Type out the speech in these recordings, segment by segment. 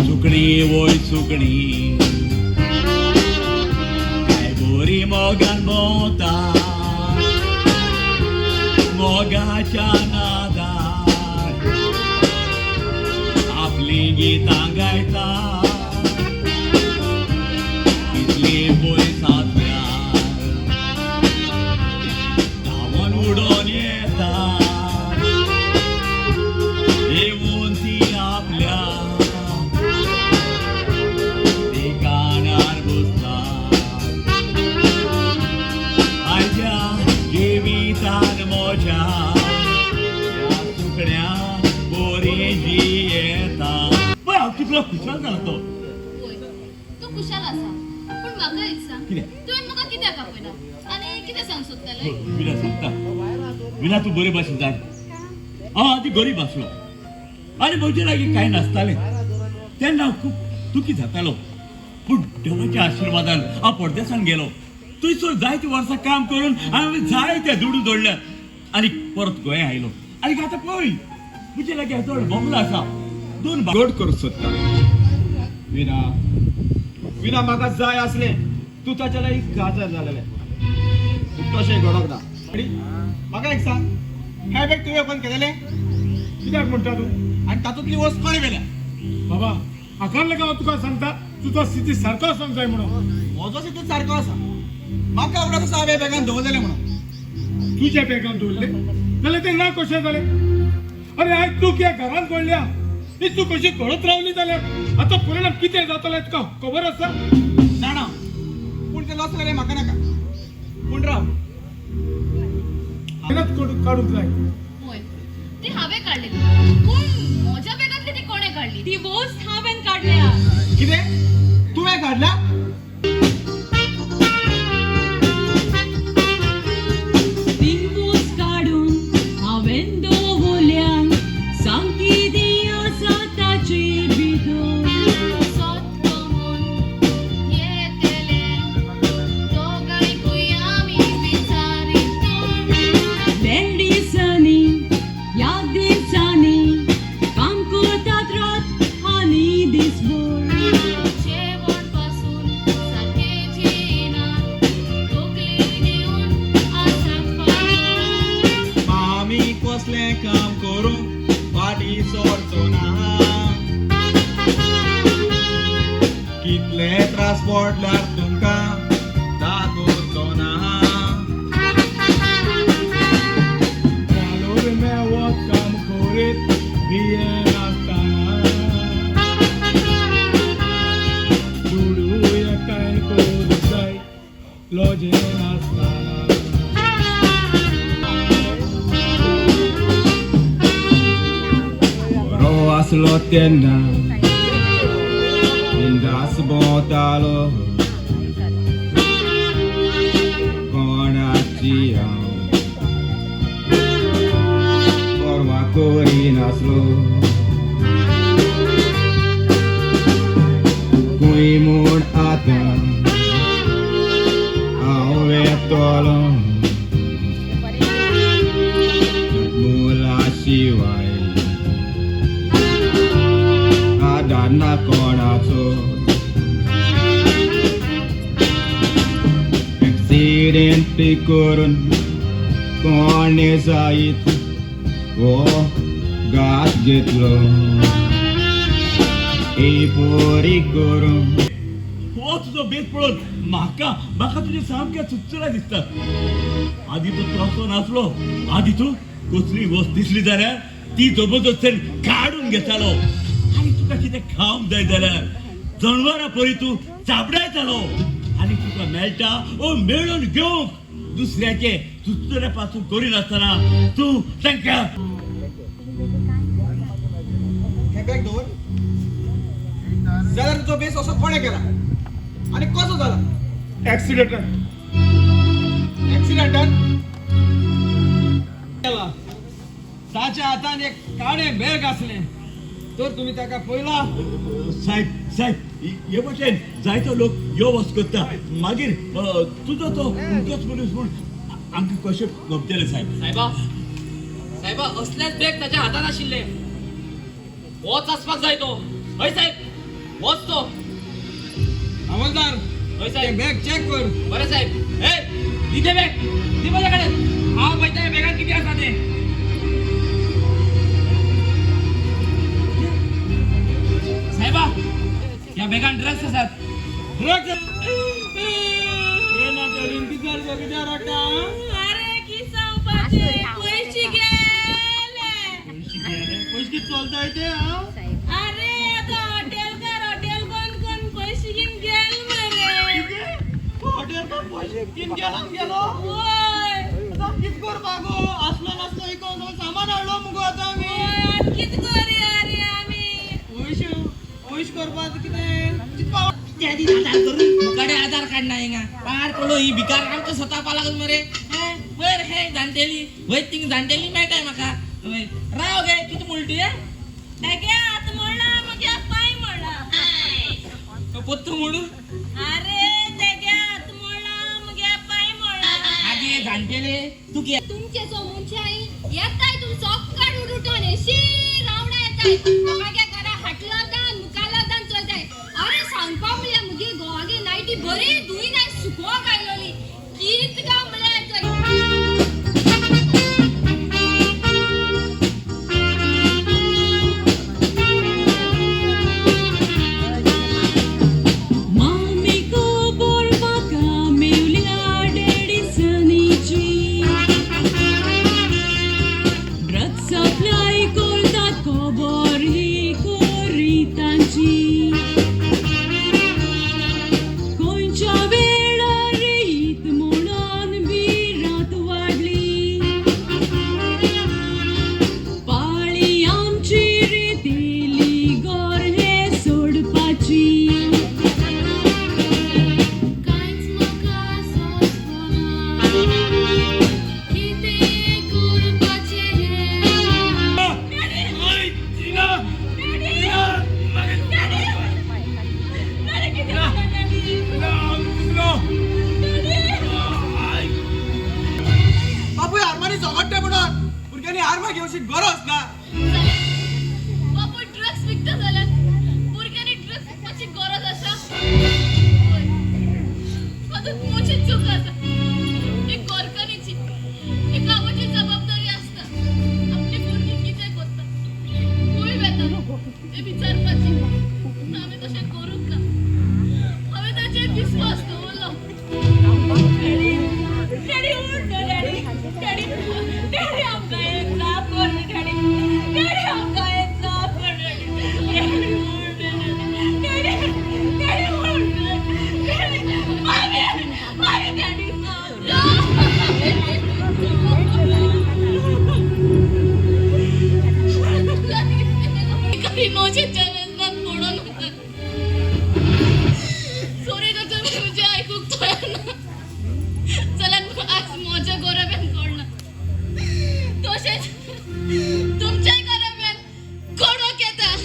सुकणी वय सुकणी काय बोरी मोगान भोंवता मोगाच्या नादार आपली गीतां गायता कितली पयस धांवन उडोन येता येवून ती आपल्या ठिकाणार बसता आयच्या जिवितान मोच्या या सुकण्या बोरी जी येता पण हांव कितलो खुशाल जाला तो तू खुशाल आसा पण म्हाका एक सांग कितें तुवें म्हाका कित्याक आपयना आनी कितें सांग सोदताले विला सांगता विला तू बरे भाशेन जाय ती गरीब आसलो आनी म्हजे लागीं कांय नासतालें तेन्ना हांव खूब दुखी जातालो पूण देवाच्या आशिर्वादान हांव परदेसान गेलो थंयसर जायतीं वर्सां काम करून हांवें जायते दुडू जोडल्या आनी परत गोंया आयलो आनी आतां पळय म्हजे लागीं हाजो बंगलो आसा 2 गोड करूंक सोदता विना विना म्हाका जाय आसलें तूं ताच्या लागीं काजार जालेलें तशें घडोंक ना म्हाका एक सांग हे बॅग तुवें ओपन केलेलें कित्याक म्हणटा तूं आनी तातूंतली वस्त कोणें व्हेल्या बाबा हाका लागून हांव तुका सांगता तुजो स्थिती सारको आसूंक जाय म्हणून म्हजो स्थिती सारको आसा म्हाका आवडत आसा हांवें बॅगान दवरलेलें म्हणून तुज्या बॅगान दवरले जाल्यार तें ना कशें जालें अरे आयज तूं ह्या घरान पडल्या ती तूं कशी कळत रावली जाल्यार आतां परिणाम कितें जातलो तुका खबर आसा जाणा पूण तें लॉस जालें म्हाका नाका पूण राव काडूंक जाय होय ती हांवें काडलेली पूण म्हज्या बॅगांतली ती कोणें काडली ती वस्त हांवें काडल्या कितें तुवें काडला काम करूंक फाटी सोडचो ना कितले त्रास पडल्यार तुमकां दाखोवचो ना कालोर मेवत काम करीत भियेन आसतना दुडू एकायन करूंक जाय लॉजेन आसतना aslo tienda indas botalo conachia forma corinaslo kuimun ata avetolo mula siwai na konaco accident kurun kone zait wo gas getlo e pori kurun हो तुझो बेस पळोवन म्हाका तुजे सामके चुचुरा दिसता आदी तू तसो नासलो आदी तू कसली वस्त दिसली जाल्यार ती जबरदस्तीन काडून घेतालो आनी तुका कितें खावंक जाय जाल्यार जनवरां पळय तूं चाबडायतालो आनी तुका मेळटा ओ मेळून घेवंक दुसऱ्याचे चुचुरे पासून करिनासतना तूं तांकां बॅग दवर जाल्यार तुजो बेस असो कोणे केला आणि कसो झाला ऍक्सिडेंटान केला ताच्या हातान एक काळे बॅग असले तर तुम्ही ताका पळयला साहेब हे भशेन जायतो लोक यो वच करता मागीर तुजो तो उदकच मनीस म्हूण आमकां कशें गमतले साहेब. साहेबा असलेच बॅग ताच्या हातान आशिल्ले. होच आसपाक जाय तो. हय साहेब, होच तो. हवालदार हय ते साहेब. बॅग चेक कर. बरें साहेब. ए, दी ते बॅग. दी माझ्या कडेन. हांव पळयता ह्या बॅगान कितें आसा तें. साहेबा, ह्या बॅगान ड्रग्स आसात. अरे किती पैसे गेले. पैसे चलताय ते अरे आता हॉटेल बंद करून पैसे घेऊन गेल मरे. हॉटेल पैसे किन गेलो होय आता कित करपाक गो असलो नसलो इकोन सामान हाडलो मुगो आता आमी होय, किती करूया रे आम्ही. पयश करपाक कितें चिंतपा मुकाडे आधार कार्ड नाही का पार पडलो ही भिकार आमचं स्वतः पालागत मरे. बर हे जाणटेली वय तिंग जाणटेली मेळटाय म्हाका. राव गे किती मुलटी आहे हात मोडला मग या पाय मोडला. पोत्तू मोडू. अरे हात मोडला मग या पाय मोडला. आगे जाणटेले तू की तुमचे जो मुंचाई येताय तुम सॉक्काड उडुटोने शी रावडा येताय. मागे घरा हाटला दान मुकाला दान चलताय. अरे सांगपा म्हणल्या मुगे गोवागे नाईटी बरी धुई नाही सुकवा गायलोली. कित गा म्हणल्या बापूय आरमानी झगडटा म्हणून भुरग्यांनी आरमा घेवची गरज ना. बापू ड्रग्स विकता जाल्यार भुरग्यांनी ड्रग्स विकपाची गरज आसा. हातूंत मोठी चूक आसा. एक गोरकांनीची एक गांवाची जबाबदारी आसता. आपली भुरगीं कितें करता खंय वेता तें विचारपाची. हांवें तशें करूंक ना. हांवें ताचेर विश्वास दवरलो. डॅडी उठ डॅडी. डॅडी आमकां एक जाप कर डॅडी. डॅडी आमकां एक जाप कर डॅडी. डॅडी उठ डॅडी उठ डॅडी. मामी डॅडी काही माझे चॅनल्सात पडून होतात. सॉरी डॉक्टर म्हणजे ऐकूक ना. चला आज माझ्या गोरब्यान कोण तसेच तुमच्या गोरब्यान कोणक येता.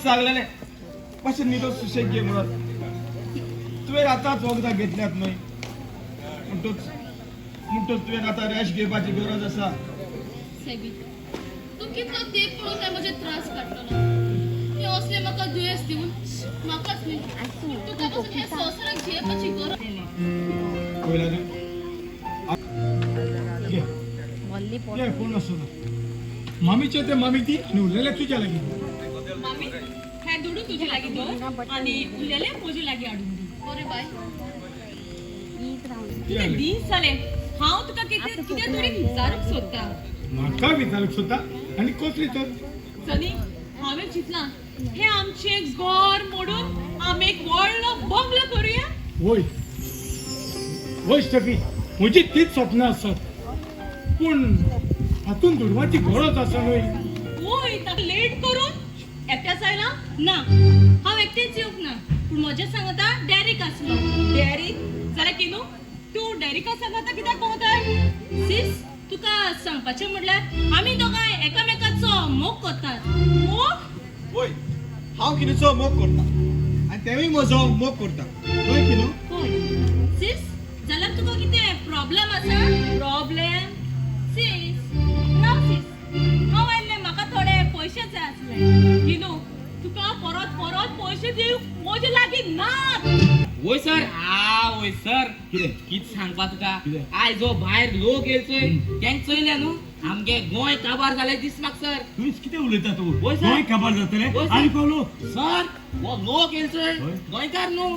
सांगलेले मातशें निरो सुशेग घे म्हणून तुवें आतांच वखदां घेतल्यात न्हय म्हणटूच तुवें आतां रेस्ट घेवपाची गरज आसा. सेबी तू कितलो तेंप पळोवन काय म्हजे त्रास काडटलो. हे असले म्हाका दुयेंस दिवन म्हाकाच न्ही तुका पासून हे संवसाराक जियेवपाची गरज. पळयला न्हय कोण आसना मामीचे ते मामी ती आणि उरलेले तुझ्या लागीं. मामी हे दुडू तुझे लागी दो आणि उरलेले म्हजे लागी हाडून दी. बरे बाय. किती दीस जाले हांव तुका कितें तरी विचारूंक सोदता. म्हाका विचारूंक सोदता आनी कसली तर सनी हांवें चिंतलां हे आमचे घर मोडून आम्ही एक व्हडलो बंगलो करूया होय होय स्टेफी म्हजी तीच स्वप्न असत पूण हातून दुडवाची गरज आसा न्हय होय ताका लेट करून एकट्याच आयला ना हांव एकटेच येवंक ना पूण म्हजे सांगता डॅरिक आसलो डॅरिक जाल्यार किनू तू डॅरिका सांगता कित्याक भोंवताय सीस तुका सांगपाचें म्हणल्यार आमी दोगांय एकामेकाचो मोग करतात मोग होय हांव किनूचो मोग करता आनी तेवूय म्हजो मोग करता होय किनू होय सीस जाल्यार तुका कितें प्रॉब्लेम आसा प्रॉब्लेम सीस ना सीस हांव आयल्लें म्हाका थोडे पयशे जाय आसले किनू तुका परत परत पयशे दिवंक म्हजे लागीं नात वय सर वय सर कितें? कित सांगपा तुका कितें? आयज जो भायर लोक येयचोय तेंक चोयले न्हू आमगे गोंय काबार जाले दिसमाक सर तुवें कितें उलयता तूं होय, सर. गोंय काबार जातलें होय, सर. आनी कोलो सर वो लोक येयचोय होय. गोंयकार न्हू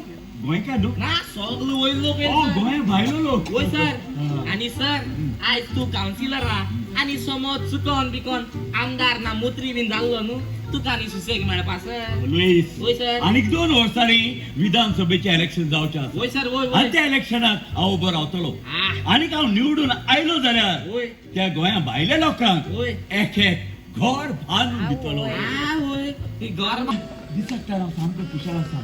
गोंयकार न्हू ना सगलो वयर लोक ओ येयचोय गोंया भायलो लोक वय सर हा. आणि सर आयज तू कावन्सिलर आहा आनी समज चुकोन बिकोन आमदार ना मंत्री बीन जाल्लो न्हू तुका न्ही सुसेग मेळपा सर लुईस होय, सर. आनीक 2 वर्सांनी विधानसभेचे इलेक्शन जावचें आसा वय सर वय आनी वय त्या इलेक्शनाक हांव उबो रावतलो आ, आनीक हांव निवडून आयलो जाल्यार वय त्या गोंया भायल्या लोकांक वय एक घर बांदून दितलो वय ती घर दिसता हांव सामको खुशाल आसा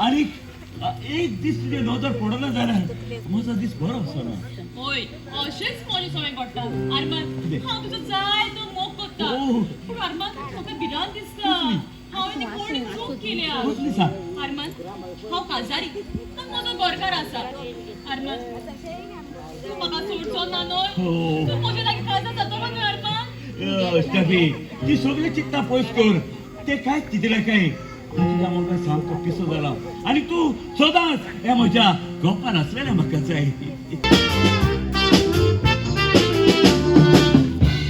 आनीक एक दीस तुजे नजर पडलो जाल्यार म्हजो दीस बरो आसना होय अशेंच पोलीस हांवें घडटा आरमान कितें? हांव तुजो जाय तो मोग करता ओ. पूण आरमान म्हाका भिरांत दिसता हांवें ती व्हडली चूक केल्या कसली सांग आरमान हांव काजारी आनी म्हजो गोरकार आसा आरमान तूं म्हाका सोडचो ना न्हय हो. तूं म्हजे लागीं काजार जातलो न्हय आरमान स्टेफी ती सगळी चिंता पयस कर ते कांयच चिंतले काय तुझ्या म्हाका सामको पिसो जाला आनी तूं सदांच ह्या म्हज्या गप्पान आसलेलें म्हाका जाय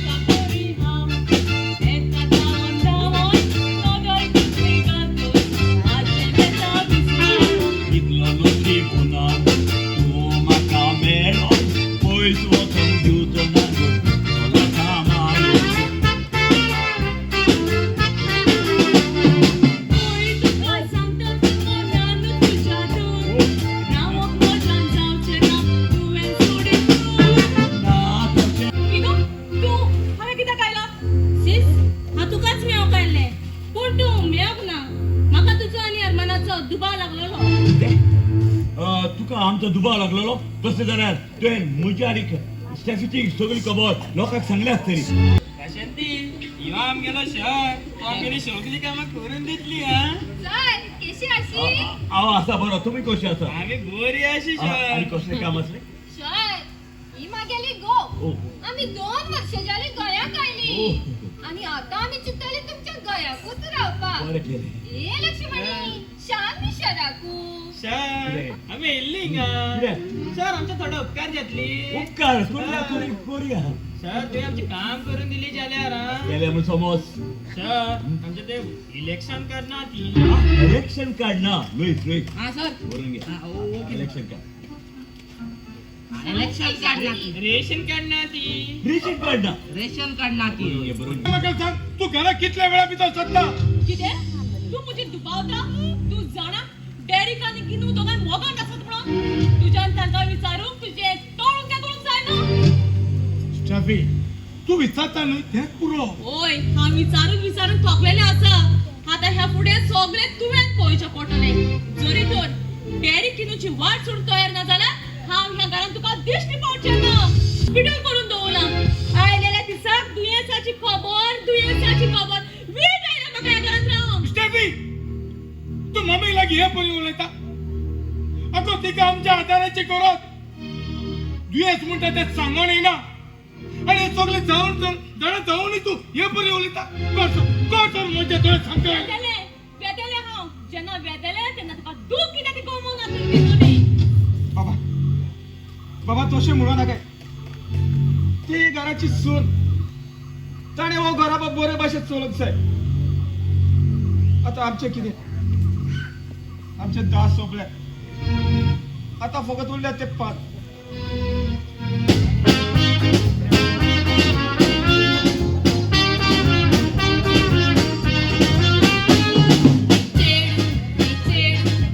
काकोरी हांव एका जावन जावन नगय कितली गांतोय आजचे बेता विसरून कितलो नोकरी पुना तूं म्हाका मेळो पयस वचून दिवचो ना गो कामायो होय तुका सांगता म्हज्यानूच तुज्यातून रावप म्हज्यान जावचें ना तुवें सोडीत तूं ना तशें किनू तूं हांवें कित्याक आयला सीस हांव तुकाच मेळोंक आयल्लें पूण तूं मेळोंक ना म्हाका तुजो आनी अरमानाचो दुबाव लागलेलो तुका आमचो दुबाव लागलेलो तशें जाल्यार तुवें म्हजी आनीक स्टेफीची सगळी खबर लोकांक सांगली आसतली शांती ह्यो आमगेलो शहर तो आमगेली सगळी कामां करून दितली हा सर केशी आशी हांव आसा बरो तुमी कशी आसा आमी बरी अशी आनी शहर कसलें काम आसलें सर ही मागेली गो ओ आमी 2 वर्सां जाली गोंयाक ओ आयली आनी आतां आमी चिंतले तुमच्या गोंयाकूच रावपाक बरें केलें ए लक्ष्मणी शान शराकू शहर आमी येयल्ली हिंगा कितें? सर आमचे थोडे उपकार जातली उपकार करूया सर तुवें आमचे काम करून दिली जाल्यार हा केले म्हूण समज सर आमचे ते इलेक्शन करना ती इलेक्शन कार्ड ना लुईस लुईस हा सर बरोवन घे ओके इलेक्शन कार्ड इलेक्शन काढना ती रेशन काढना ती रेशन कार्ड ना रेशन काढना ती बरोवन घे बरोवन घे म्हाका सांग तू घरा कितल्या वेळा भितर सत्ता कितें तूं म्हजी दुबावता तूं जाणा डॅरिक आनी किनू दोगांय मोगान आसत म्हणून तुज्यान तांकां विचारूंक तुजें तोंड तेदूंक जायना स्टेफी तू विचारता न्हय तेंच पुरो ओय हांव विचारून थोकलेलें आसा आतां ह्या फुडें सगळें तुवें पळोवचें पडटलें जरी तर डॅरिक किनूची वाट सोडून तयार ना जाल्यार हांव ह्या घरान तुका दिश्टी पडचें ना पिडल करून दवरना आयलेल्या दिसाक दुयेंसाची खबर वीट आयल्या म्हाका ह्या घरांत रावंक स्टेफी तू मम्मी लागीं हे पळय उलयता आगो तिका आमच्या आदाराची करत दुयेंस म्हणटा तें सांगून येना आनी हे सगळें जावन जाणा तू हे पळय उलयता कसो म्हणजे तुवें सांगता वेदेले हांव जेन्ना वेदेले तेन्ना तुका दूख कित्याक ती गोमून घातली बाबा तशें म्हणू नाका ती घराची सून ताणें हो घरा बरे भाशेन चलोवंक जाय आतां आमचें कितें आमचे दास सोंपले आतां फकत उरल्या ते 5 चेडू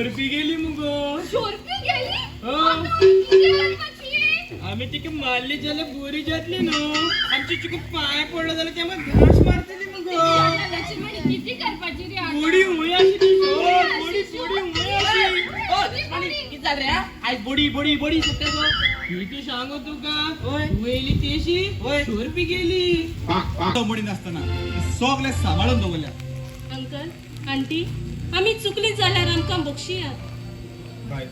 शोरपी गेली मुगो शोरपी गेली हो. आता किती करपाची आम्ही तिके मारली जाल्यार बोरी जातली न्हू आमची चिकू पाय पडलो जाल्यार तेव्हा घास मारतली मुगो लक्ष्मणी किती करपाची रे आता? बोडी हुंय अशी बोडी शिशू. बोडी हुंय अशी ओ लक्ष्मणी किती झालं रे आज बोडी बोडी बोडी सुट्टे गो मी तू सांगू तुका होय. वयली तेशी होय. शोरपी गेली म्हणून नासतना सगळे सांभाळून दवरल्या अंकल आंटी आम्ही चुकली जाल्यार आमकां बक्षियात बाय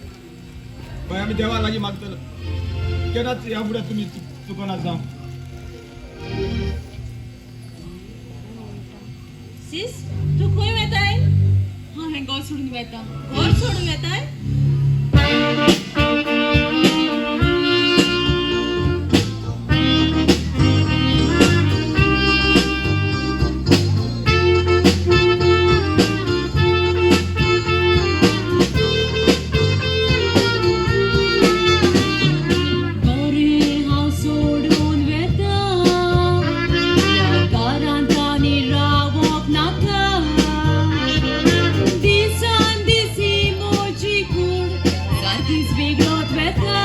बाय आम्ही देवा लागीं मागतलो केन्नाच ह्या फुडें तुमी चुकोनात जावं सीस तू खंय वेताय हांवें घर सोडून वेता घर सोडून वेताय घरी हांव सोडून वेता ह्या घरांत आनी रावप नाका दिसान दिसी म्हजी कूड सारकीच वेगळोच वेता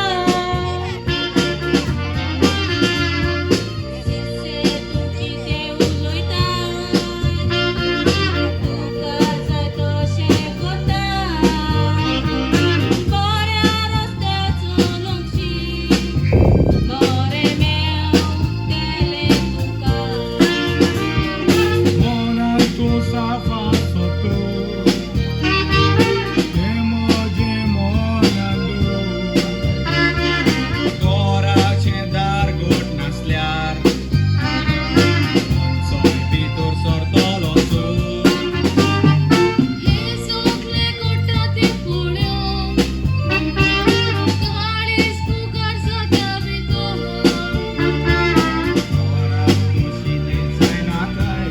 सिसे तूं कितें उलयता तुका जाय तशें करता बऱ्या रस्त्यार चलूंक शीक बरें मेवतलें तुका मनात तू साफा सोतो हे म्हजे मनांदू तोराचें दार घट नासल्यार मनसोय भितर सरतलो चोर हे सगळे गोटा ते पळोवन काळीज फुगार जाता भितर तोराक मुशीतें जायना काय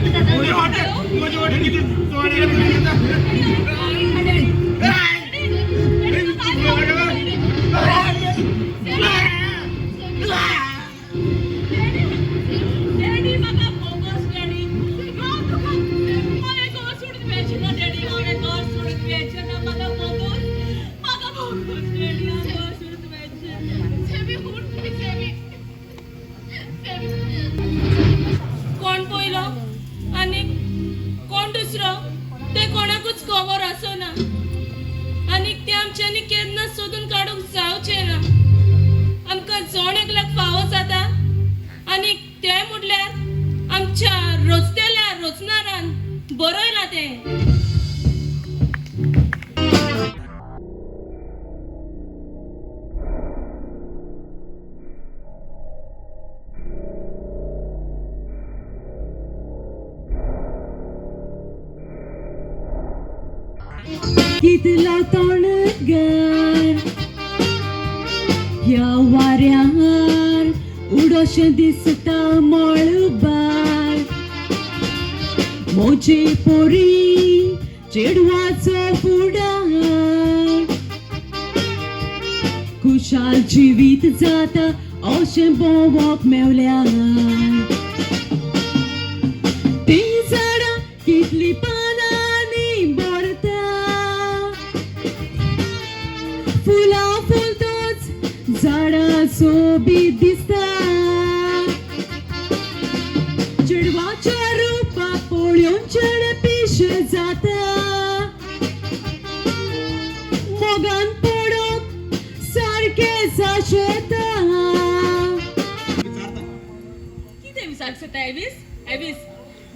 म्हजे वाटें कितें डॅडी म्हाका बोगस डॅडी हांव तुका हांवें घर सोडून वेचें ना डॅडी हांवें घर सोडून वेचें ना म्हाका बोगस डॅडी हांव घर सोडून वेचें ना सेवी हूट मी सेवी कोण पयलो आनी कोण दुसरो ते कोणाकूच खबर आसना आनी ते आमच्यांनी केन्ना सोदून काडूंक जावचें ना आमकां जोण एकल्याक फावो जाता आनी ते म्हटल्यार आमच्या रोजतेल्या रोजनारान बरयला ते कितला तोणगार ह्या वाऱ्यार उडोशें दिसता मळबार मोजे पोरी चेडवाचो फुडार खुशाल जिवीत जाता अशें भोंवप मेवल्यार तीं झाडां कितलीं पानांनी भरता फुलां फुलतोच झाडां सोबीत दिसता चेडवाच्या रुपा पळोवन चेडे पिश जाता मोगान पडोंक सारकें जाशेता कितें विचारता एविस एविस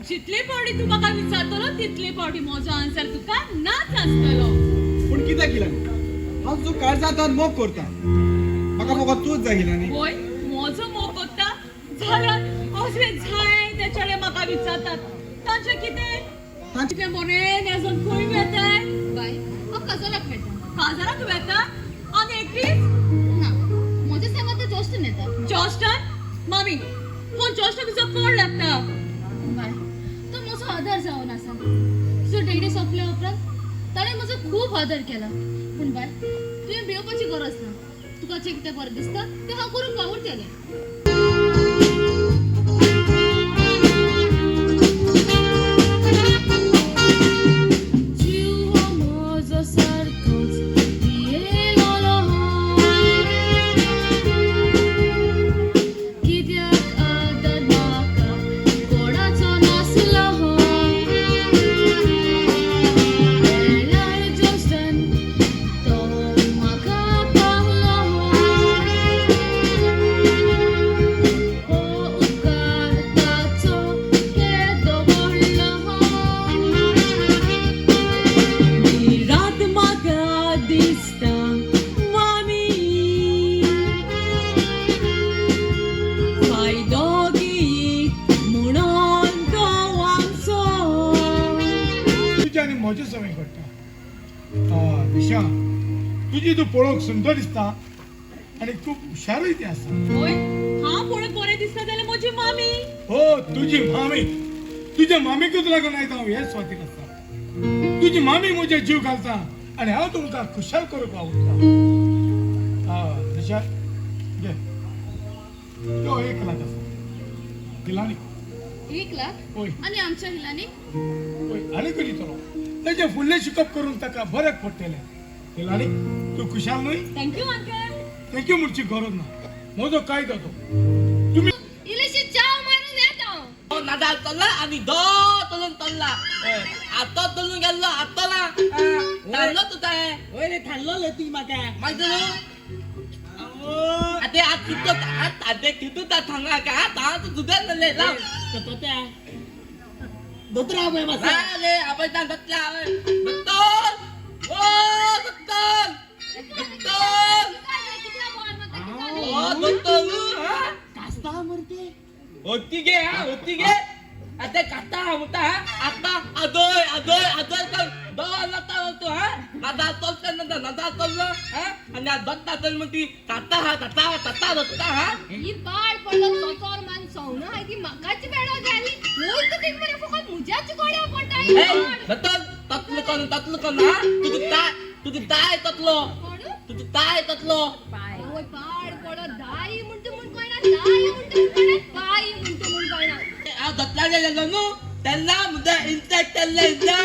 जितले पावटी तू म्हाका विचारतलो तितले पावटी म्हजो आन्सर तुका नाच आसतलो पूण कितें केलां हांव जो काळ जाता मोग करता म्हाका फकत तूच जाय केला न्ही होय म्हजो मोग करता जाल्यार असले जाय ते चेडे म्हाका विचारतात तांचे कितें तांचे बरें नेजून खंय वेताय बाय हांव काजराक वेता काजराक वेता आनी एकवीस ना म्हजे सांगा ते जॉस्टन येता जॉस्टन मामी हो जॉस्टन तुजो कोण लागता बाय तो म्हजो आदार जावन आसा सो डेडी सोंपले उपरांत ताणें म्हजो खूब आदर केला पूण बाय तुवें भिवपाची गरज ना तुका जें कितें बरें दिसता तें हांव करूंक वावुरतलें म्हजे सवय घडटा दिशा तुजी तू पळोवंक सुंदर दिसता आणि खूप हुशारूय ती आसा होय हा पळोवंक बरें दिसता जाल्यार म्हजी मामी हो तुझी मामी तुझ्या मामीकूच लागून आयज हांव हे स्वातीक आसा तुझी मामी म्हजे जीव घालता आणि हांव तुमकां खुशाल करूंक आवडटा दिशा घे तो 1 लाख आसा हिलानी 1 लाख होय आणि आमच्या हिलाने होय आनी कधी चलो तेजे फुडलें शिकप करून ताका बऱ्याक पडटलें हिलानी तू खुशाल न्हय थँक्यू अंकल थँक्यू म्हणची गरज ना म्हजो कायदो तो तुम्ही इलेशी चाव मारून येत हांव तो नादाल तल्ला आणि दो तलून तल्ला आता तलून गेल्लो आत्ताला थांबलो तू काय वयले थांबलो ती म्हाका माहिती आता आज कितो आता कितो ता थांगा का आता तू दुधार नले लाव त्या दोतरा बाय मासा रे आपण त्या दत्तला दत्तल ओ दत्तल दत्तल ओ दत्तल कास्ता मरते होती गे आता काटा होता आता अदोय कर दो लता होतो नादा तोलता नादा तोललो आणि दत्ता तोल म्हणती काटा दत्ता ही बाळ पडलं चोचोर मान सवना हाय ती मकाची बेडो झाली मोल तर देख मरे फकत मुजाची गोड्या पडताय दत्तल ततलं कोण तुझी ताय ततलो पाय होय पाड पडत दाई म्हणतो म्हण कोणा दाई म्हणतो म्हण पाय म्हणतो म्हण कोणा दत्तला गेलो नु त्यांना मुद्दा इंटॅक्ट त्याला इंटा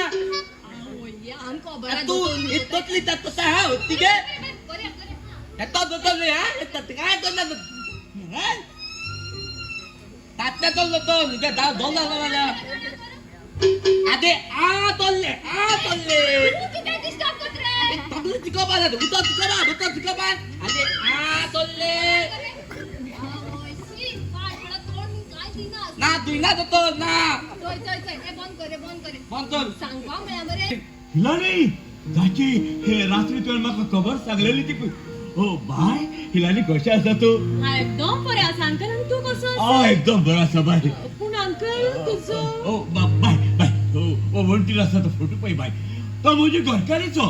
होय या अनको बरा तू इतली तत्ता होती गे आता दत्तल काय करणार तात्या तोल तो दोन अरे तोल्ले काय डिस्टर्ब करत रे तबले तिकोबा तिकोबा अरे तोल्ले होय सी पाड पडत तोड मी काय दिना ना दुईना दत्तो ना चोय ए बंद कर फोन कर सांगवा मला बरे हिलानी जाची हे रात्री तुवें म्हाका खबर सांगलेली ती ओ बाय हिलानी कशें आसा तू हा एकदम बरें आसा अंकल आनी तू कसो एकदम बरो आसा बाय पूण अंकल तुजो ओ बाय ओ वंटीर आसा तो फोटो पळय बाय तो म्हजी घरकारीचो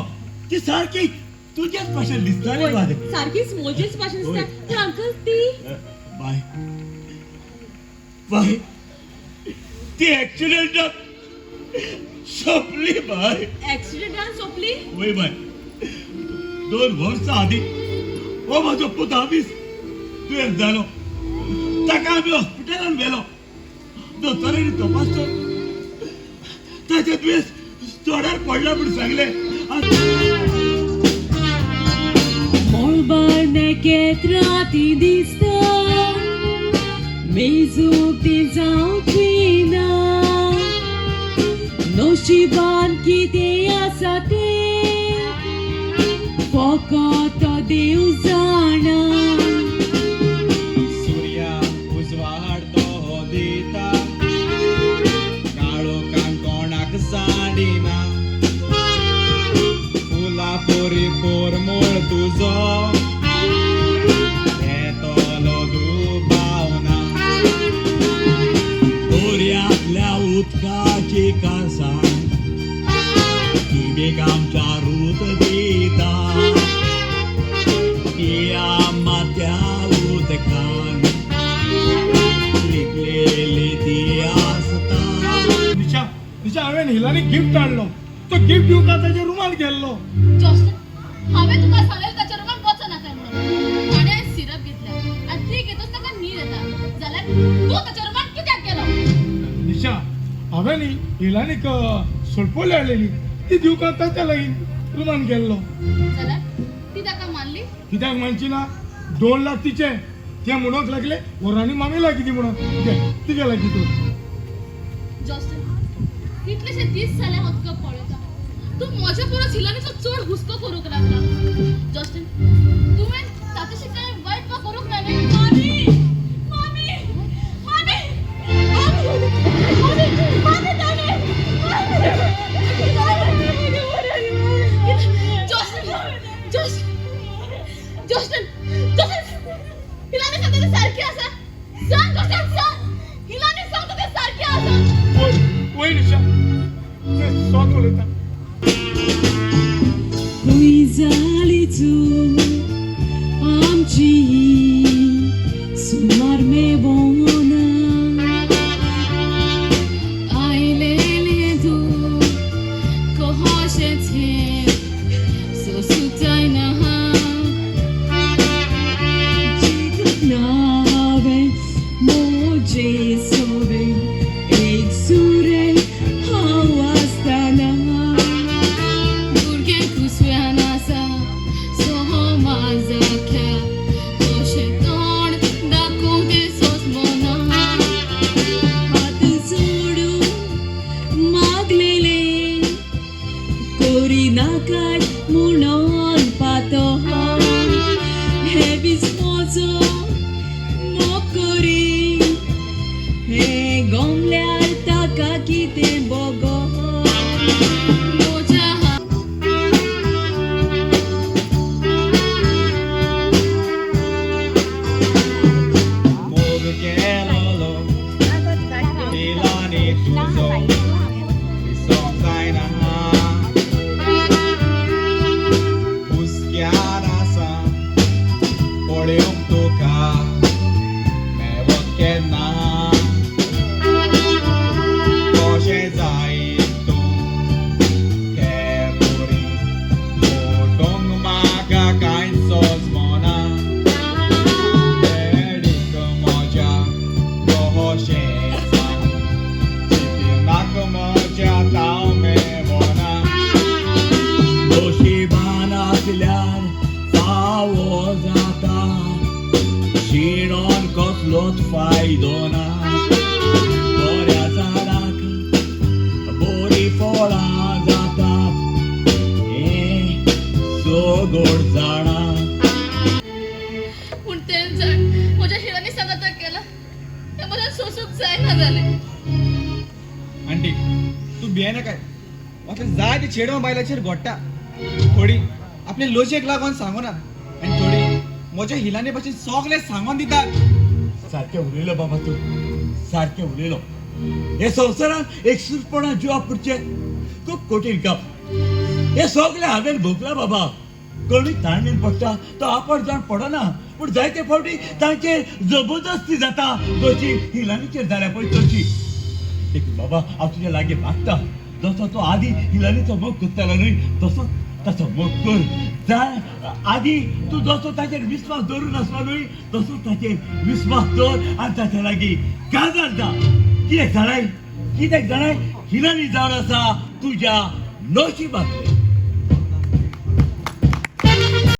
ती सारकी तुझ्याच भाशेन दिसताली बाय सारखीच मोजेच भाशेन दिसता पूण अंकल ती बाय ती एक्सिडेंटात सोपली बाय ऍक्सिडेंटान सोंपली वय बाय 2 वर्सां आदी हो म्हाजो पुतावीस तुवें जालो ताका आमी हॉस्पिटलान व्हेलो दोतोरांनी तपासलो ताचें दुयेंस चोडार पडला म्हूण सांगलें मोळबार नेकेत राती दिसता मेजूक ती जावची ना नशिबान कितें आसा तें फकत देव जाणा सूर्या उजवाड तो दिता काळोखान कोणाक साडिना फुला पोरी पोरमोळ तुजो येतलो दुबावना दोर्यांतल्या उदकाची कासाण किबेक आमच्या रूप दिता या माथ्या उदकान लिपलेली ती आसता दिशा हांवें हिलानी गिफ्ट हाडलो तो गिफ्ट दिवंक ताच्या रुमान गेल्लो जॉस्टन हांवें तुका सांगलें ताच्या रुमान वचो नाका म्हणून ताणें सिरप घेतल्या आनी ती घेतच ताका न्हीद येता जाल्यार तूं ताच्या रुमान कित्याक गेलो दिशा हांवें न्ही हिलानीक सोडपोली हाडलेली ती दिवंक ताच्या लागीं रुमान गेल्लो जाल्यार ती ताका मानली कित्याक म्हणची ना 2 लाख तिचे ते म्हणूंक लागले वरांनी मामी लागीं दी म्हणून घे तुजे लागीं तू जॉस्टन कितलेशे दीस जाले हांव तुका पळयता तूं म्हज्या परस हिलानीचो चड हुस्को करूंक लागला जॉस्टन तुवें तातूंशी कांय वायट वा करूंक ना न्ही मामी मामी मामी मामी ताणे जॉस्टन हिलानी सांगता ते सारखी आसा सांग जॉस्टन सांग हिलानी सांगता ते सारखी आसा वय निशा ते स्वात उलयता तुजो विसोंक जायना हुस्क्यार आसा पळयोंक तुका मेवत केन्ना कशें जायत तूं हें बरी फोटोंक म्हाका कांयचोच मोना देडीक म्हज्या कशें सांग चिंतिनाक म्हज्या तांव मेवना नशिबान आसल्यार फावो जाता शिणोन कसलोच फायदो ना बऱ्या झाडाक बरी फळां जातात हें सगोड जाणा पूण तें झाड म्हज्या हिरांनी सांगात केला तें मला सोसूंक जायना जालें आंटी तूं भियेना काय वाटलं जाय ते चेडवा बायलाचेर घोडटा थोडी आपले लोचेक लागून सांगना आनी थोडी म्हज्या हिलाने भाशेन सगळे सांगून दितात सारकें उलयलो बाबा तूं सारकें उलयलो हे संवसारान एकसूरपणां जिवाक पुरचें खूब कठीण काम हे सगळें हांवें भोगलां बाबा कोणूय ताणेन पडटा तो आपण जाण पडना पूण जायते फावटी तांचेर जबरदस्ती जाता तशी हिलानीचेर जाल्या पळय तशी देखून बाबा हांव तुज्या लागीं मागता जसो तो आदी हिलानीचो मोग करतालो न्हय तसो ताचो मोग कर जाय आदी तूं जसो ताचेर विस्वास दवरून आसलो न्हय तसो ताचेर विस्वास दवर आनी ताच्या लागीं काजार जा कित्याक जाणाय हिलानी जावन आसा तुज्या नशिबांतलें